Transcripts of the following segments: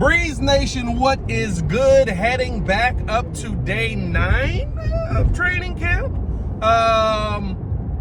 Breeze Nation, what is good? Heading back up to day 9 of training camp.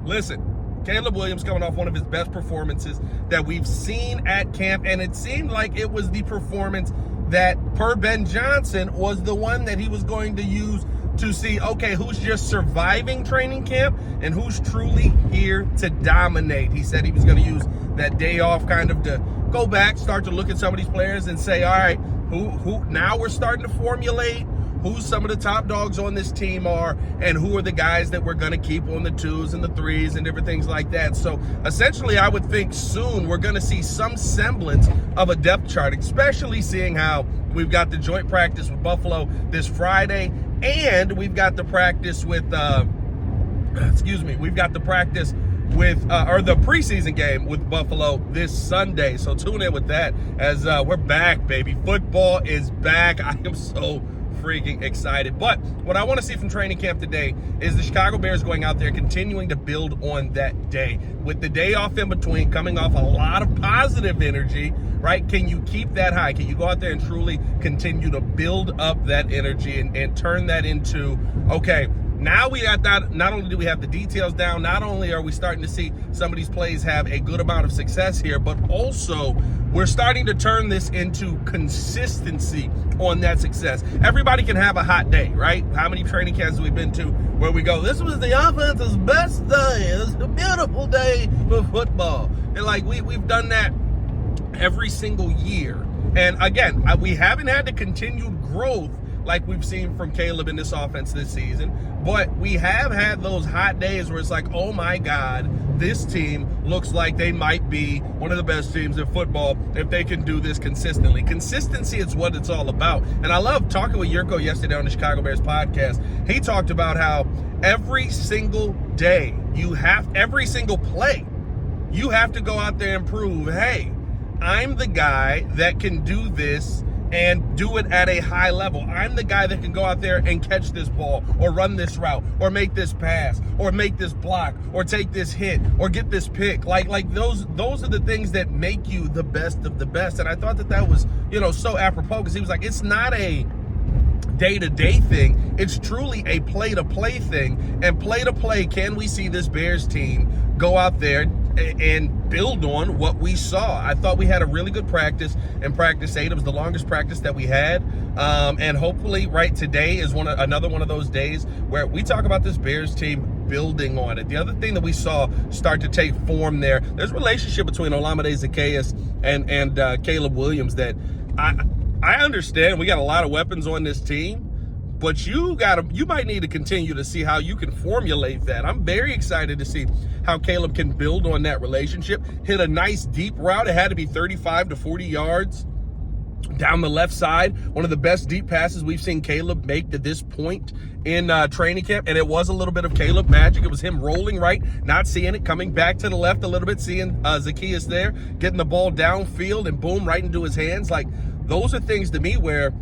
Listen, Caleb Williams coming off one of his best performances that we've seen at camp, and it seemed like it was the performance that, per Ben Johnson, was the one that he was going to use to see, okay, who's just surviving training camp and who's truly here to dominate. He said he was going to use that day off kind of to go back, start to look at some of these players and say, all right, who now we're starting to formulate who some of the top dogs on this team are and who are the guys that we're going to keep on the 2s and the 3s and different things like that. So essentially, I would think soon we're going to see some semblance of a depth chart, especially seeing how we've got the joint practice with Buffalo this Friday, and we've got the practice with, we've got the practice with, or the preseason game with Buffalo this Sunday. So tune in with that as we're back, baby. Football is back. I am so freaking excited. But what I want to see from training camp today is the Chicago Bears going out there continuing to build on that day. With the day off in between, coming off a lot of positive energy, right? Can you keep that high? Can you go out there and truly continue to build up that energy and turn that into, okay, now we got that. Not only do we have the details down, not only are we starting to see some of these plays have a good amount of success here, but also we're starting to turn this into consistency on that success. Everybody can have a hot day, right? How many training camps have we been to where we go, this was the offense's best day. It was a beautiful day for football. And like we've done that every single year. And again, we haven't had the continued growth like we've seen from Caleb in this offense this season, but we have had those hot days where it's like, oh my God, this team looks like they might be one of the best teams in football if they can do this consistently. Consistency is what it's all about. And I love talking with Yurko yesterday on the Chicago Bears podcast. He talked about how every single day, every single play, you have to go out there and prove, hey, I'm the guy that can do this and do it at a high level. I'm the guy that can go out there and catch this ball or run this route or make this pass or make this block or take this hit or get this pick. Like those are the things that make you the best of the best. And I thought that was, so apropos, because he was like, it's not a day-to-day thing. It's truly a play-to-play thing. And play-to-play, can we see this Bears team go out there and build on what we saw? I thought we had a really good practice in practice 8. It was the longest practice that we had. And hopefully, right, today is another one of those days where we talk about this Bears team building on it. The other thing that we saw start to take form there's a relationship between Olamide Zaccheaus and Caleb Williams that I understand. We got a lot of weapons on this team, but you might need to continue to see how you can formulate that. I'm very excited to see how Caleb can build on that relationship. Hit a nice deep route. It had to be 35 to 40 yards down the left side. One of the best deep passes we've seen Caleb make to this point in training camp. And it was a little bit of Caleb magic. It was him rolling right, not seeing it, coming back to the left a little bit, seeing Zaccheaus there, getting the ball downfield and boom, right into his hands. Like, those are things to me where,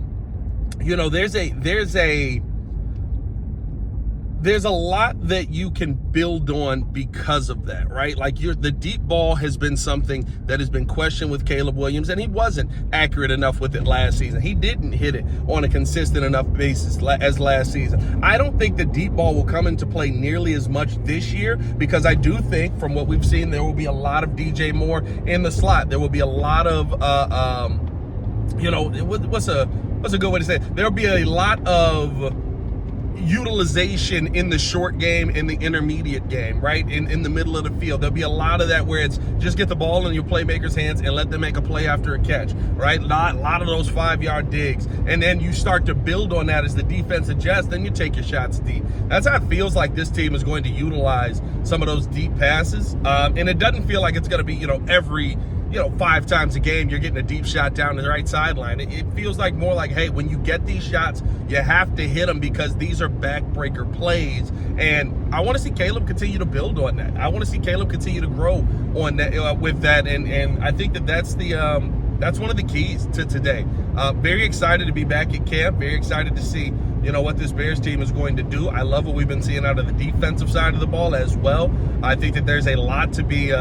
there's a lot that you can build on because of that, right? Like the deep ball has been something that has been questioned with Caleb Williams, and he wasn't accurate enough with it last season. He didn't hit it on a consistent enough basis as last season. I don't think the deep ball will come into play nearly as much this year, because I do think from what we've seen, there will be a lot of DJ Moore in the slot. There will be a lot of, what's a good way to say it? There'll be a lot of utilization in the short game, in the intermediate game, right? In the middle of the field. There'll be a lot of that where it's just get the ball in your playmaker's hands and let them make a play after a catch, right? Not a lot of those 5-yard digs. And then you start to build on that as the defense adjusts, then you take your shots deep. That's how it feels like this team is going to utilize some of those deep passes. And it doesn't feel like it's going to be, every 5 times a game you're getting a deep shot down the right sideline. It feels like more like, hey, when you get these shots, you have to hit them because these are backbreaker plays. And I want to see Caleb continue to build on that. I want to see Caleb continue to grow on that with that. And I think that's one of the keys to today. Very excited to be back at camp. Very excited to see what this Bears team is going to do. I love what we've been seeing out of the defensive side of the ball as well. I think that there's a lot to be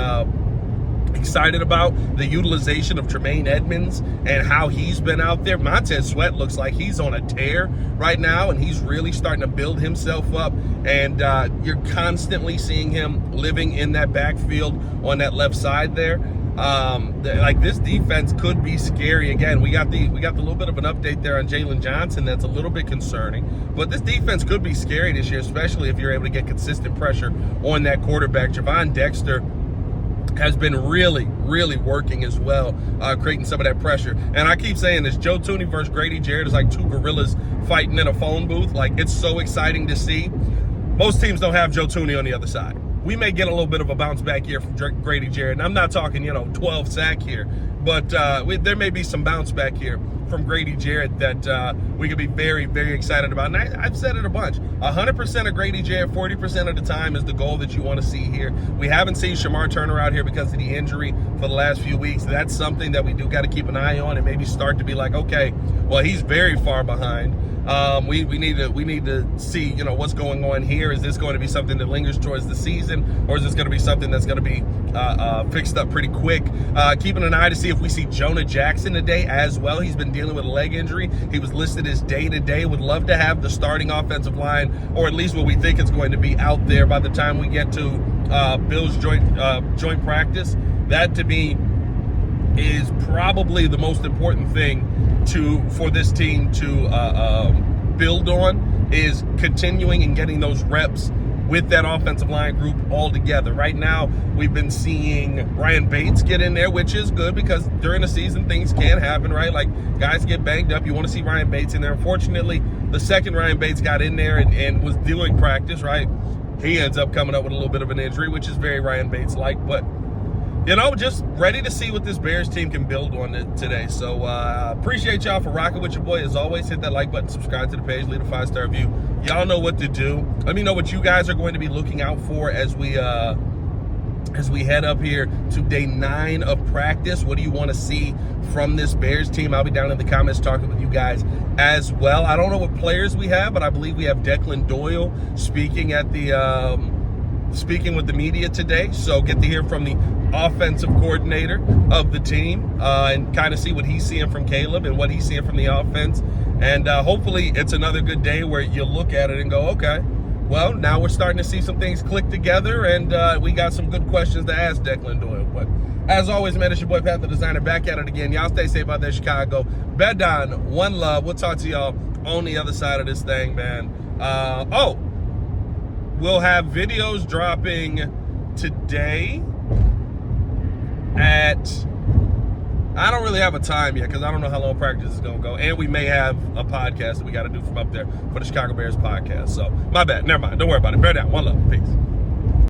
Excited about the utilization of Tremaine Edmonds and how he's been out there. Montez Sweat looks like he's on a tear right now, and he's really starting to build himself up. And you're constantly seeing him living in that backfield on that left side there. Like, this defense could be scary again. We got the little bit of an update there on Jalen Johnson that's a little bit concerning, but this defense could be scary this year, especially if you're able to get consistent pressure on that quarterback. Javon Dexter has been really working as well, creating some of that pressure. And I keep saying this, Joe Thuney versus Grady Jarrett is like two gorillas fighting in a phone booth. Like, it's so exciting to see. Most teams don't have Joe Thuney on the other side. We may get a little bit of a bounce back here from Grady Jarrett. And I'm not talking, 12 sack here, but there may be some bounce back here from Grady Jarrett that we could be very excited about. And I've said it a bunch. 100% of Grady Jarrett, 40% of the time is the goal that you want to see here. We haven't seen Shamar Turner out here because of the injury for the last few weeks. That's something that we do got to keep an eye on and maybe start to be like, okay, well, he's very far behind. We need to see, what's going on here. Is this going to be something that lingers towards the season, or is this going to be something that's going to be fixed up pretty quick? Keeping an eye to see if we see Jonah Jackson today as well. He's been dealing with a leg injury. He was listed as day-to-day. Would love to have the starting offensive line, or at least what we think is going to be out there by the time we get to Bills joint practice. That, to me, is probably the most important thing for this team to build on, is continuing and getting those reps with that offensive line group all together. Right now, we've been seeing Ryan Bates get in there, which is good because during the season, things can happen, right? Like, guys get banged up. You want to see Ryan Bates in there. Unfortunately, the second Ryan Bates got in there and was doing practice, right, he ends up coming up with a little bit of an injury, which is very Ryan Bates-like. But just ready to see what this Bears team can build on today. So appreciate y'all for rocking with your boy. As always, hit that like button, subscribe to the page, leave a 5-star review. Y'all know what to do. Let me know what you guys are going to be looking out for as we head up here to day 9 of practice. What do you want to see from this Bears team? I'll be down in the comments talking with you guys as well. I don't know what players we have, but I believe we have Declan Doyle speaking with the media today. So get to hear from the offensive coordinator of the team and kind of see what he's seeing from Caleb and what he's seeing from the offense. And hopefully it's another good day where you look at it and go, okay, well, now we're starting to see some things click together, and we got some good questions to ask Declan Doyle. But as always, man, it's your boy Pat the Designer, back at it again. Y'all stay safe out there, Chicago. Bed down, one love. We'll talk to y'all on the other side of this thing, man. We'll have videos dropping today I don't really have a time yet because I don't know how long practice is going to go. And we may have a podcast that we got to do from up there for the Chicago Bears podcast. So, my bad. Never mind. Don't worry about it. Bear down. One love. Peace.